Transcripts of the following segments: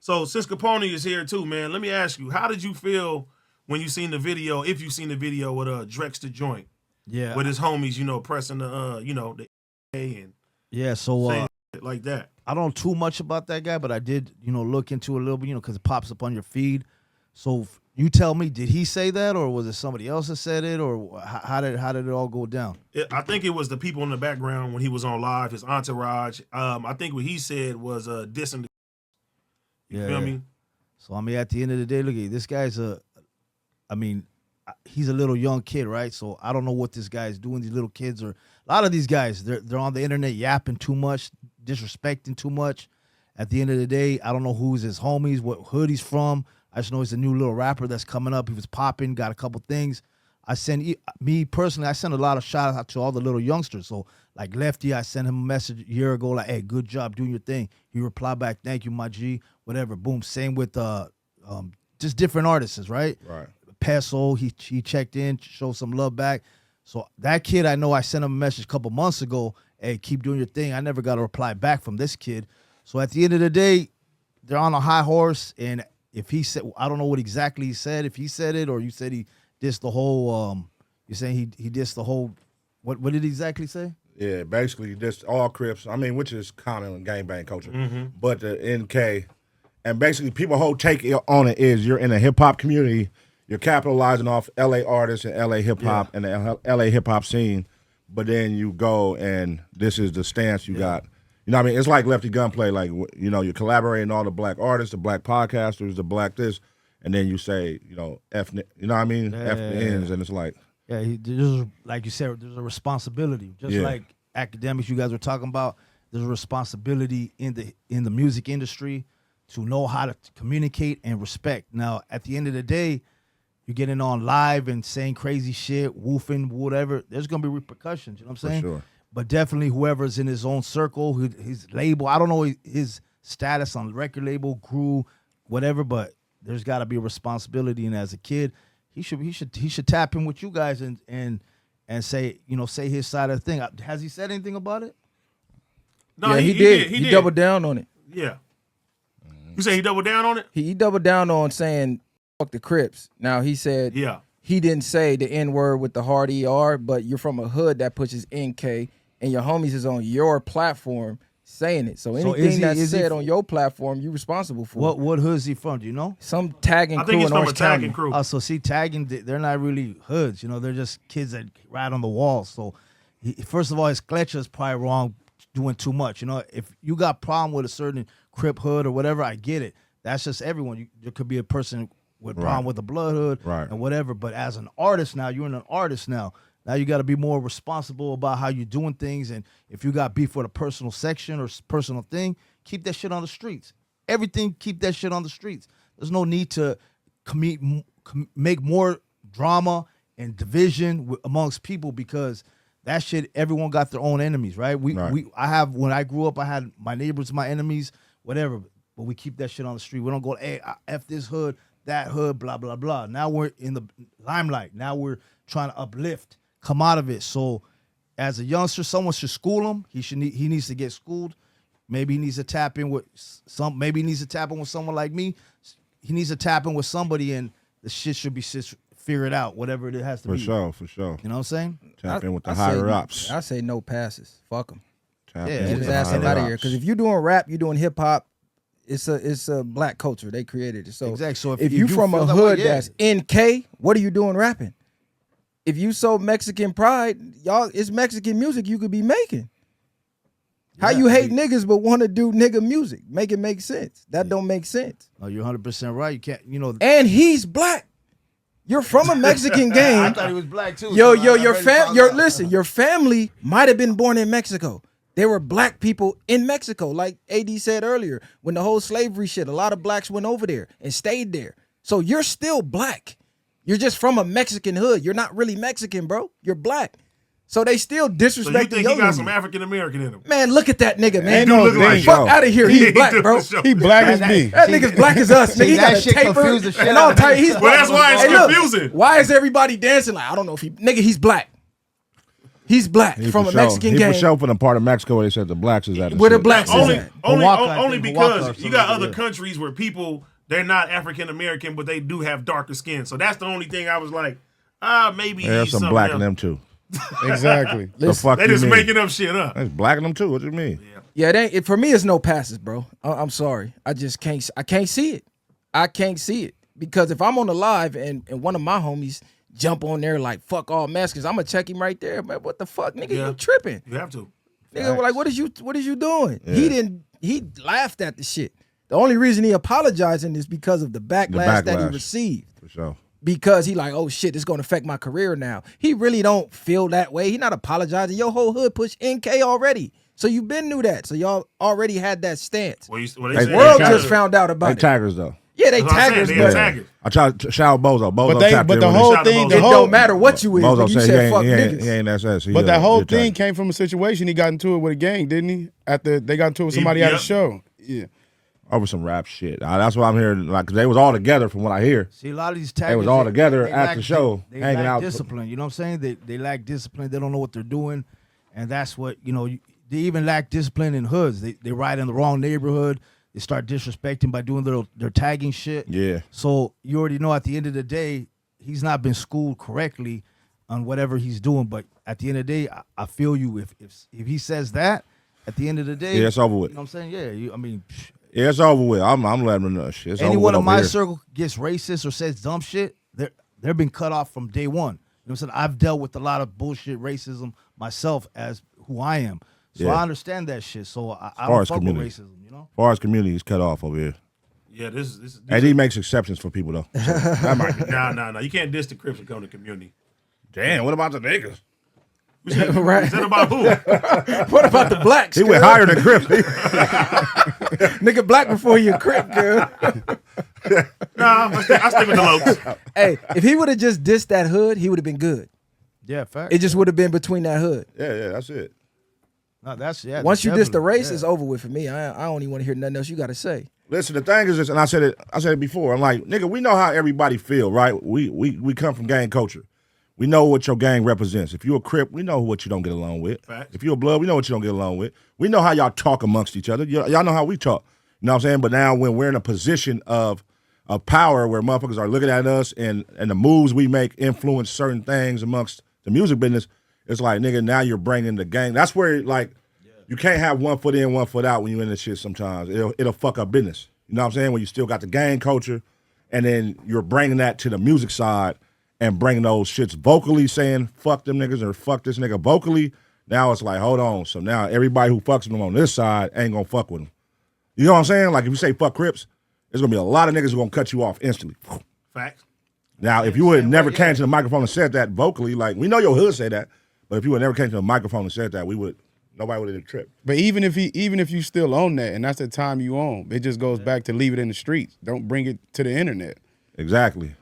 So since Capone is here too, man, let me ask you, how did you feel when you seen the video, if you seen the video with DrexTheJoint? Yeah. With his homies, pressing the the A and saying shit like that. I don't know too much about that guy, but I did, look into it a little bit, because it pops up on your feed. So you tell me, did he say that, or was it somebody else that said it, or how did it all go down? I think it was the people in the background when he was on live, his entourage. I think what he said was dissing. You feel me? So at the end of the day, look at this guy's he's a little young kid, right? So I don't know what this guy's doing. These little kids a lot of these guys, they're on the internet yapping too much, disrespecting too much. At the end of the day, I don't know who's his homies, what hood he's from. I just know he's a new little rapper that's coming up. He was popping, got a couple things. Me personally, I send a lot of shout out to all the little youngsters. So like Lefty, I sent him a message a year ago, like, hey, good job doing your thing. He replied back, thank you, my G, whatever. Boom. Same with just different artists, right? Right. Peso, he checked in, showed some love back. So that kid, I know I sent him a message a couple months ago, hey, keep doing your thing. I never got a reply back from this kid. So at the end of the day, they're on a high horse, and if he said, I don't know what exactly he said, if he said it or you said he dissed the whole, you're saying he dissed the whole, what did he exactly say? Yeah, basically just all Crips, which is common in gangbang culture, but the NK, and basically people's whole take on it is you're in a hip-hop community, you're capitalizing off L.A. artists and L.A. hip-hop and the L.A. hip-hop scene, but then you go and this is the stance you got. You know what I mean? It's like Lefty Gunplay, like, you're collaborating all the black artists, the black podcasters, the black this, and then you say, F, you know what I mean? F the ends, and it's like. Yeah, there's, like you said, there's a responsibility. Just like academics you guys were talking about, there's a responsibility in the music industry to know how to communicate and respect. Now, at the end of the day, you're getting on live and saying crazy shit, woofing, whatever, there's going to be repercussions, you know what I'm saying? For sure. But definitely whoever's in his own circle, his label, I don't know his status on the record label, crew, whatever, but there's got to be a responsibility. And as a kid, he should tap in with you guys and say, say his side of the thing. Has he said anything about it? No, he did. He doubled down on it. Yeah. You say he doubled down on it? He doubled down on saying fuck the Crips. Now he said he didn't say the N-word with the hard ER, but you're from a hood that pushes NK, and your homies is on your platform saying it. So anything that's said on your platform, you're responsible for. What hood is he from? Do you know? Some tagging crew. I think he's in from Orange a tagging County. crew. Oh, so see, tagging, they're not really hoods. They're just kids that ride on the wall. So first of all, his Kletcher is probably wrong doing too much. If you got problem with a certain Crip hood or whatever, I get it. That's just everyone. There could be a person with problem with the blood hood and whatever. But as an artist now, you're an artist now. Now you got to be more responsible about how you're doing things. And if you got beef with a personal section or personal thing, keep that shit on the streets. Everything, keep that shit on the streets. There's no need to make more drama and division amongst people, because that shit, everyone got their own enemies, right? When I grew up, I had my neighbors, my enemies, whatever. But we keep that shit on the street. We don't go, hey, F this hood, that hood, blah, blah, blah. Now we're in the limelight. Now we're trying to uplift, come out of it. So as a youngster, someone should school him. He needs to get schooled. Maybe he needs to tap in with someone like me. He needs to tap in with somebody, and the shit should be figured out, whatever it has to be. For sure. You know what I'm saying? Tap in with the higher ups. I say no passes. Fuck them. Just ask him out of here. Because if you're doing rap, you're doing hip hop, it's a black culture. They created it. So exactly. So if you from a hood that's NK, what are you doing rapping? If you so Mexican pride, y'all, it's Mexican music you could be making. How you hate niggas but want to do nigga music? Make it make sense. That don't make sense. No, you're 100% right. You can't, And he's black. You're from a Mexican gang. I thought he was black too. Your family might have been born in Mexico. There were black people in Mexico, like AD said earlier, when the whole slavery shit, a lot of blacks went over there and stayed there. So you're still black. You're just from a Mexican hood. You're not really Mexican, bro. You're black. So they still disrespecting So you think your he got nigga. some African American in him? Man, look at that nigga, man. He do look like Fuck out of here. He's black, bro. He black as me. That nigga's black as us. Nigga, he got a taper and all type. He's Well, that's why it's confusing. Why is everybody dancing like, I don't know if he's black. He's black He from for a sure- Mexican he gang. for sure from the part of Mexico where they said the blacks is at. Where the shit. blacks is only at. only Oaxaca, I only think, Oaxaca or because something you got like other that. countries where people they're not African American, but they do have darker skin. So that's the only thing I was like, maybe There's he's some something black in else. them too. Exactly. The fuck They you just mean? making up shit up. There's black in them too. What you mean? Yeah, for me, it's no passes, bro. I'm sorry. I just can't. I can't see it. I can't see it because if I'm on the live and one of my homies jump on there like fuck all Mexicans, I'm gonna check him right there. Man, what the fuck, nigga? Yeah. You tripping? You have to. Nigga, like what is you doing? He laughed at the shit. The only reason he apologizing is because of the backlash that he backlash. received. For sure. Because he like, oh shit, it's gonna affect my career now. He really don't feel that way. He not apologizing. Your whole hood push NK already. So you been knew that. So y'all already had that stance. Well, Hey, say World Taggers. just found out They about it. taggers though. Yeah, they That's what I'm saying, taggers, they but taggers. I tried to shout Bozo. Bozo But tapped the in whole when he- thing, It the it whole don't matter what you is. Bozo But you said said fuck he niggas. ain't SS. He, But that whole he a thing tagger. came from a situation he got into it with a gang, didn't he? After they got into it with somebody at a Yep. show. Yeah. over some rap shit. That's what I'm hearing. Like, 'cause they was all together from what I hear. See, a lot of these taggers, They was all together they at lack- the show, They hanging lack out. discipline. You know what I'm saying? They lack discipline. They don't know what they're doing, and that's what they even lack discipline in hoods. They ride in the wrong neighborhood. They start disrespecting by doing their tagging shit. Yeah. So you already know at the end of the day, he's not been schooled correctly on whatever he's doing. But at the end of the day, I feel you. If he says that, at the end of the day, Yeah, it's over with. You know what I'm saying? Yeah. Yeah, it's over with. I'm letting them know shit. It's over Anyone with in my over here. circle gets racist or says dumb shit, they're been cut off from day one. You know what I'm saying? I've dealt with a lot of bullshit racism myself as who I am. So Yeah. I understand that shit. So I far don't as fuck with community. racism, you know? As far as community is cut off over here. Yeah, this And he makes exceptions for people though. So that might be. nah. You can't diss the Crips and come to community. Damn, what about the niggas? Right. Is that about who? What about the blacks? He went girl? higher than Crips. Nigga black before you crip, girl. Nah, I stick with the Lokes. Hey, if he would have just dissed that hood, he would have been good. Yeah, fact. It just would have been between that hood. Yeah, that's it. No, that's Once you diss the definitely, race, it's over with for me. I don't even want to hear nothing else you got to say. Listen, the thing is this, and I said it before. I'm like, nigga, we know how everybody feel, right? We come from gang culture. We know what your gang represents. If you a Crip, we know what you don't get along with. Facts. If you a Blood, we know what you don't get along with. We know how y'all talk amongst each other. Y'all know how we talk. You know what I'm saying? But now when we're in a position of power where motherfuckers are looking at us and the moves we make influence certain things amongst the music business, it's like, nigga, now you're bringing the gang. That's where, like, you can't have 1 foot in, 1 foot out when you're in this shit sometimes. It'll fuck up business. You know what I'm saying? When you still got the gang culture and then you're bringing that to the music side and bringing those shits vocally saying fuck them niggas or fuck this nigga vocally, now it's like, hold on. So now everybody who fucks with them on this side ain't gonna fuck with them. You know what I'm saying? Like if you say fuck Crips, there's gonna be a lot of niggas who gonna cut you off instantly. Facts. Now, if you would have never came to the microphone and said that vocally, like we know your hood say that, but if you would never came to the microphone and said that, nobody would have tripped. But even if you still own that and that's the time you own, it just goes back to leave it in the streets. Don't bring it to the internet. Exactly.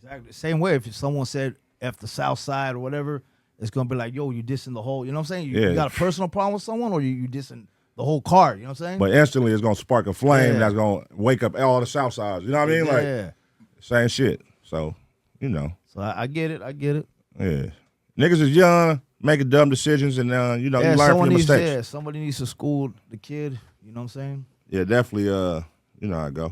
Exactly. Same way, if someone said F the South Side or whatever, it's going to be like, yo, you dissing the whole, you know what I'm saying? You Yeah. got a personal problem with someone or you dissing the whole card, you know what I'm saying? But instantly it's gonna spark a flame Yeah. that's gonna wake up all the South Sides. You know what I mean? Like yeah. same shit. So, So I get it. yeah. Niggas is young, making dumb decisions, and you learn from someone your needs, mistakes. somebody needs to school the kid, you know what I'm saying? Yeah, definitely. You know how it go.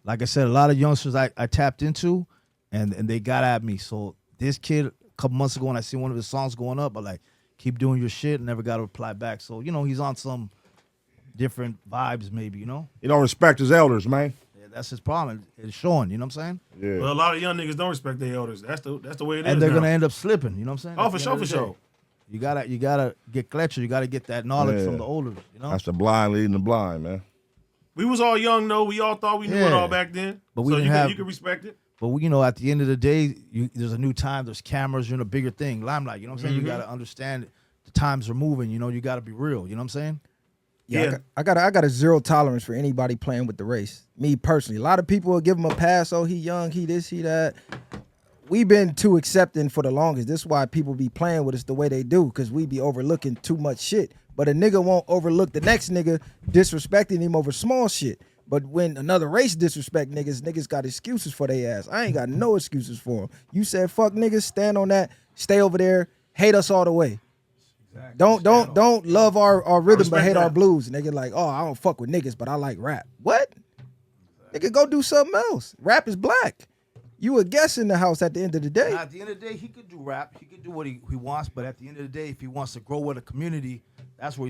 Like I said, a lot of youngsters I tapped into, and they got at me. So this kid, a couple months ago, when I seen one of his songs going up, I like, keep doing your shit, and never got a reply back. So, he's on some different vibes maybe, He don't respect his elders, man. Yeah, that's his problem. It's showing, you know what I'm saying? Yeah. Well, a lot of young niggas don't respect their elders. That's the way it is. And they're now. going to end up slipping, you know what I'm saying? Oh, At for the sure, end of for the day. sure. You gotta get Kletcher. You gotta get that knowledge Yeah. from the older, you know? That's the blind leading the blind, man. We was all young though. We all thought we knew it Yeah. all back then. But we so didn't have- you can respect it. But at the end of the day, there's a new time. There's cameras. You're in a bigger thing, limelight. You know what I'm saying? You gotta understand the times are moving. You gotta be real. You know what I'm saying? Yeah. I got a zero tolerance for anybody playing with the race. Me personally, a lot of people will give him a pass. Oh, he young, he this, he that. We've been too accepting for the longest. This is why people be playing with us the way they do, because we be overlooking too much shit. But a nigga won't overlook the next nigga disrespecting him over small shit. But when another race disrespect niggas got excuses for their ass. I ain't got no excuses for them. You said fuck niggas, stand on that, stay over there, hate us all the way. Exactly. Don't love our rhythm but hate our blues. And they get like, oh, I don't fuck with niggas, but I like rap. What? Nigga, go do something else. Rap is black. You a guest in the house at the end of the day. Now, at the end of the day, he could do rap. He could do what he wants. But at the end of the day, if he wants to grow with a community, that's where